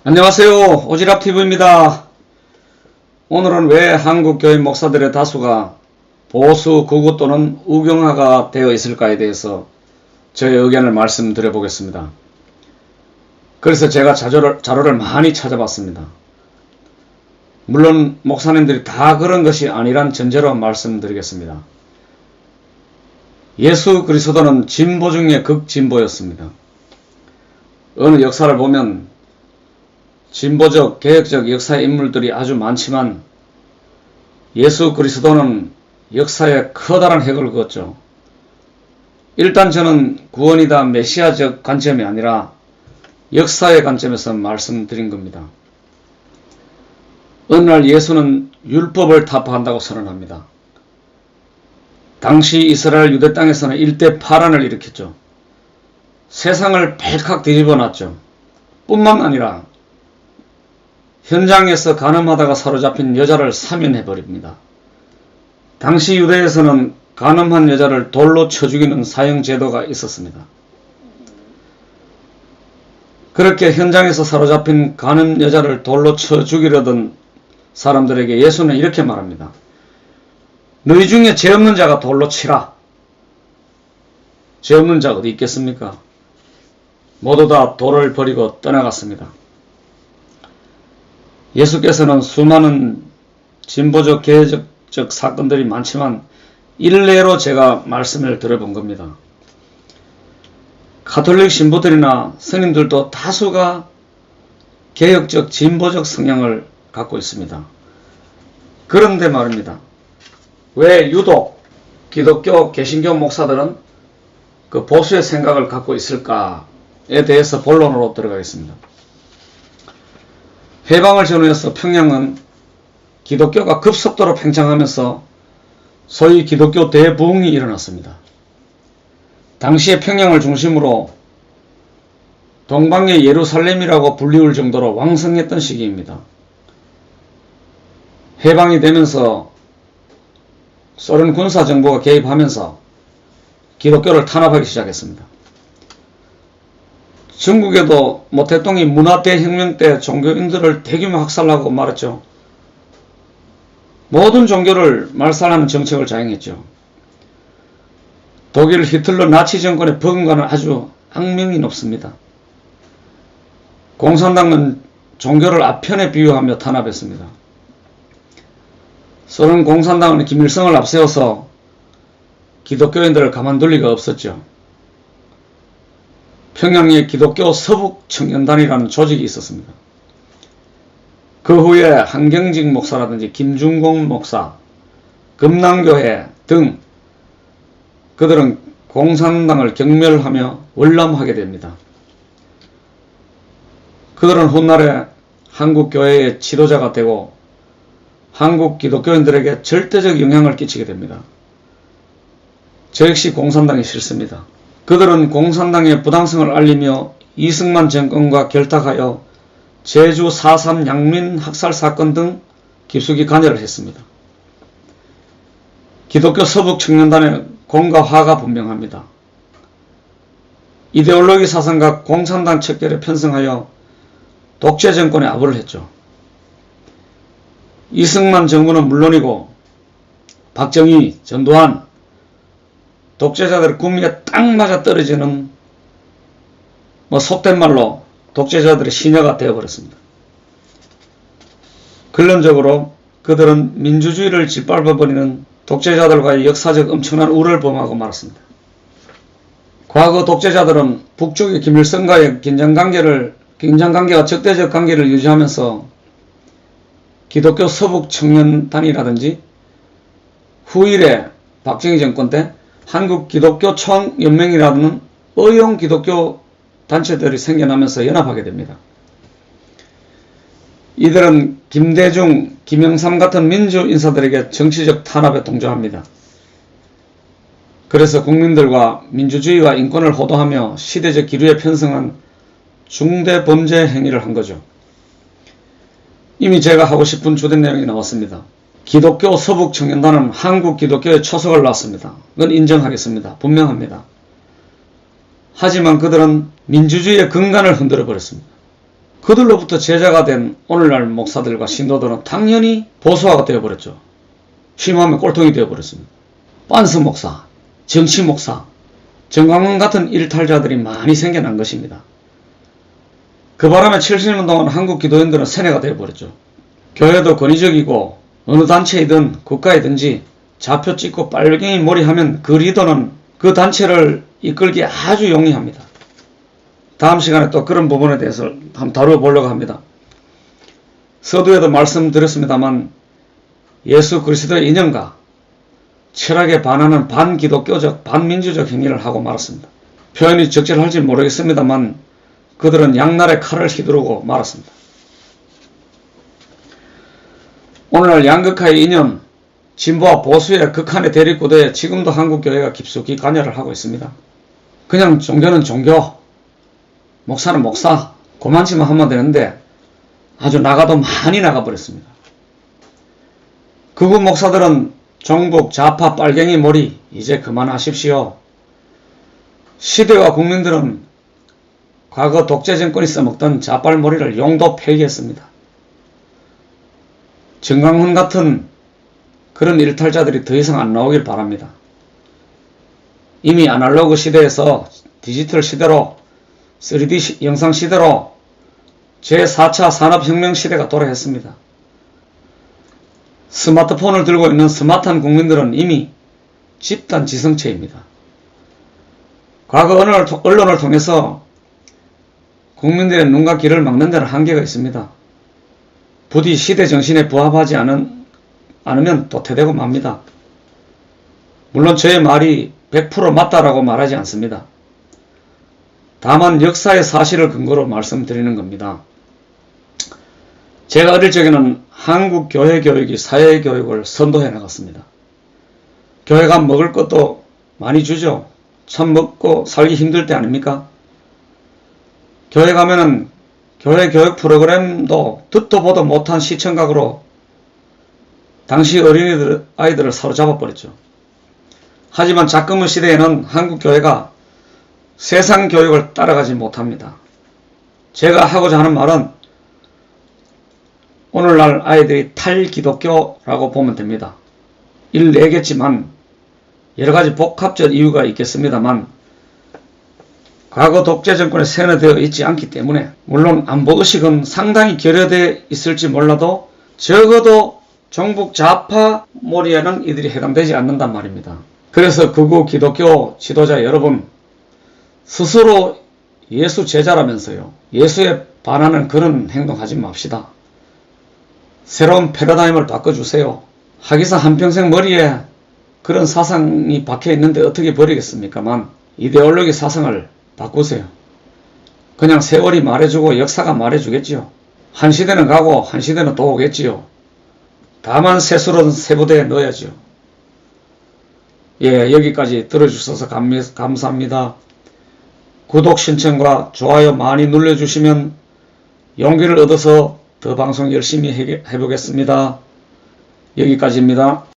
안녕하세요. 오지랖TV입니다. 오늘은 왜 한국교회 목사들의 다수가 보수, 극우 또는 우경화가 되어 있을까에 대해서 저의 의견을 말씀드려 보겠습니다. 그래서 제가 자료를 많이 찾아봤습니다. 물론 목사님들이 다 그런 것이 아니란 전제로 말씀드리겠습니다. 예수 그리스도는 진보 중에 극진보였습니다. 어느 역사를 보면 진보적, 개혁적 역사의 인물들이 아주 많지만 예수 그리스도는 역사에 커다란 획을 그었죠. 일단 저는 구원이다 메시아적 관점이 아니라 역사의 관점에서 말씀드린 겁니다. 어느 날 예수는 율법을 타파한다고 선언합니다. 당시 이스라엘 유대 땅에서는 일대 파란을 일으켰죠. 세상을 폐칵 뒤집어 놨죠. 뿐만 아니라 현장에서 간음하다가 사로잡힌 여자를 사면해버립니다. 당시 유대에서는 간음한 여자를 돌로 쳐 죽이는 사형 제도가 있었습니다. 그렇게 현장에서 사로잡힌 간음 여자를 돌로 쳐 죽이려던 사람들에게 예수는 이렇게 말합니다. 너희 중에 죄 없는 자가 돌로 치라. 죄 없는 자 어디 있겠습니까? 모두 다 돌을 버리고 떠나갔습니다. 예수께서는 수많은 진보적, 개혁적 사건들이 많지만 일례로 제가 말씀을 드려본 겁니다. 가톨릭 신부들이나 스님들도 다수가 개혁적, 진보적 성향을 갖고 있습니다. 그런데 말입니다. 왜 유독 기독교, 개신교 목사들은 그 보수의 생각을 갖고 있을까에 대해서 본론으로 들어가겠습니다. 해방을 전후해서 평양은 기독교가 급속도로 팽창하면서 소위 기독교 대부흥이 일어났습니다. 당시에 평양을 중심으로 동방의 예루살렘이라고 불리울 정도로 왕성했던 시기입니다. 해방이 되면서 소련 군사정부가 개입하면서 기독교를 탄압하기 시작했습니다. 중국에도 모택동이 문화대혁명 때 종교인들을 대규모 학살하고 말았죠. 모든 종교를 말살하는 정책을 자행했죠. 독일 히틀러 나치 정권의 버금가는 아주 악명이 높습니다. 공산당은 종교를 아편에 비유하며 탄압했습니다. 소련 공산당은 김일성을 앞세워서 기독교인들을 가만둘 리가 없었죠. 평양에 기독교 서북청년단이라는 조직이 있었습니다. 그 후에 한경직 목사라든지 김중공 목사, 금남교회 등 그들은 공산당을 경멸하며 월남하게 됩니다. 그들은 훗날에 한국교회의 지도자가 되고 한국 기독교인들에게 절대적 영향을 끼치게 됩니다. 저 역시 공산당이 싫습니다. 그들은 공산당의 부당성을 알리며 이승만 정권과 결탁하여 제주 4.3 양민 학살 사건 등 깊숙이 관여를 했습니다. 기독교 서북청년단의 공과 화가 분명합니다. 이데올로기 사상과 공산당 척결에 편승하여 독재 정권에 아부를 했죠. 이승만 정부는 물론이고 박정희, 전두환, 독재자들의 구미에 딱 맞아 떨어지는 속된 말로 독재자들의 시녀가 되어버렸습니다. 결론적으로 그들은 민주주의를 짓밟아버리는 독재자들과의 역사적 엄청난 우를 범하고 말았습니다. 과거 독재자들은 북쪽의 김일성과의 긴장관계와 적대적 관계를 유지하면서 기독교 서북청년단이라든지 후일의 박정희 정권 때 한국 기독교 총연맹이라는 의용 기독교 단체들이 생겨나면서 연합하게 됩니다. 이들은 김대중, 김영삼 같은 민주 인사들에게 정치적 탄압에 동조합니다. 그래서 국민들과 민주주의와 인권을 호도하며 시대적 기류에 편승한 중대 범죄 행위를 한 거죠. 이미 제가 하고 싶은 주된 내용이 나왔습니다. 기독교 서북청년단은 한국 기독교의 초석을 놨습니다. 그건 인정하겠습니다. 분명합니다. 하지만 그들은 민주주의의 근간을 흔들어 버렸습니다. 그들로부터 제자가 된 오늘날 목사들과 신도들은 당연히 보수화가 되어버렸죠. 심하면 꼴통이 되어버렸습니다. 빤스 목사, 정치 목사, 정광훈 같은 일탈자들이 많이 생겨난 것입니다. 그 바람에 70년 동안 한국 기도인들은 세뇌가 되어버렸죠. 교회도 권위적이고 어느 단체이든 국가이든지 좌표 찍고 빨갱이 머리 하면 그 리더는 그 단체를 이끌기 아주 용이합니다. 다음 시간에 또 그런 부분에 대해서 한번 다뤄보려고 합니다. 서두에도 말씀드렸습니다만 예수 그리스도의 인연과 철학에 반하는 반기독교적 반민주적 행위를 하고 말았습니다. 표현이 적절할지 모르겠습니다만 그들은 양날의 칼을 휘두르고 말았습니다. 오늘날 양극화의 이념, 진보와 보수의 극한의 대립구도에 지금도 한국교회가 깊숙이 관여를 하고 있습니다. 그냥 종교는 종교, 목사는 목사, 고만치만 하면 되는데 아주 나가도 많이 나가버렸습니다. 극우 목사들은 종북, 좌파, 빨갱이 몰이 이제 그만하십시오. 시대와 국민들은 과거 독재 정권이 써먹던 좌빨몰이를 용도 폐기했습니다. 정광훈 같은 그런 일탈자들이 더 이상 안 나오길 바랍니다. 이미 아날로그 시대에서 디지털 시대로 3D 영상 시대로 제4차 산업혁명 시대가 도래했습니다. 스마트폰을 들고 있는 스마트한 국민들은 이미 집단 지성체입니다. 과거 언론을 통해서 국민들의 눈과 귀를 막는 데는 한계가 있습니다. 부디 시대 정신에 부합하지 않으면 도태되고 맙니다. 물론 저의 말이 100% 맞다라고 말하지 않습니다. 다만 역사의 사실을 근거로 말씀드리는 겁니다. 제가 어릴 적에는 한국 교회 교육이 사회 교육을 선도해 나갔습니다. 교회가 먹을 것도 많이 주죠. 참 먹고 살기 힘들 때 아닙니까? 교회 가면은 교회 교육 프로그램도 듣도 보도 못한 시청각으로 당시 아이들을 사로잡아 버렸죠. 하지만 작금의 시대에는 한국 교회가 세상 교육을 따라가지 못합니다. 제가 하고자 하는 말은 오늘날 아이들이 탈기독교라고 보면 됩니다. 일내겠지만 여러가지 복합적 이유가 있겠습니다만 과거 독재 정권에 세뇌되어 있지 않기 때문에 물론 안보의식은 상당히 결여되어 있을지 몰라도 적어도 종북 좌파 몰이에는 이들이 해당되지 않는단 말입니다. 그래서 극우 기독교 지도자 여러분 스스로 예수 제자라면서요. 예수에 반하는 그런 행동하지 맙시다. 새로운 패러다임을 바꿔주세요. 하기사 한평생 머리에 그런 사상이 박혀 있는데 어떻게 버리겠습니까만 이데올로기 사상을 바꾸세요. 그냥 세월이 말해주고 역사가 말해주겠지요. 한 시대는 가고 한 시대는 또 오겠지요. 다만 세수로는 세부대에 넣어야죠. 예, 여기까지 들어주셔서 감사합니다. 구독 신청과 좋아요 많이 눌러주시면 용기를 얻어서 더 방송 열심히 해보겠습니다. 여기까지입니다.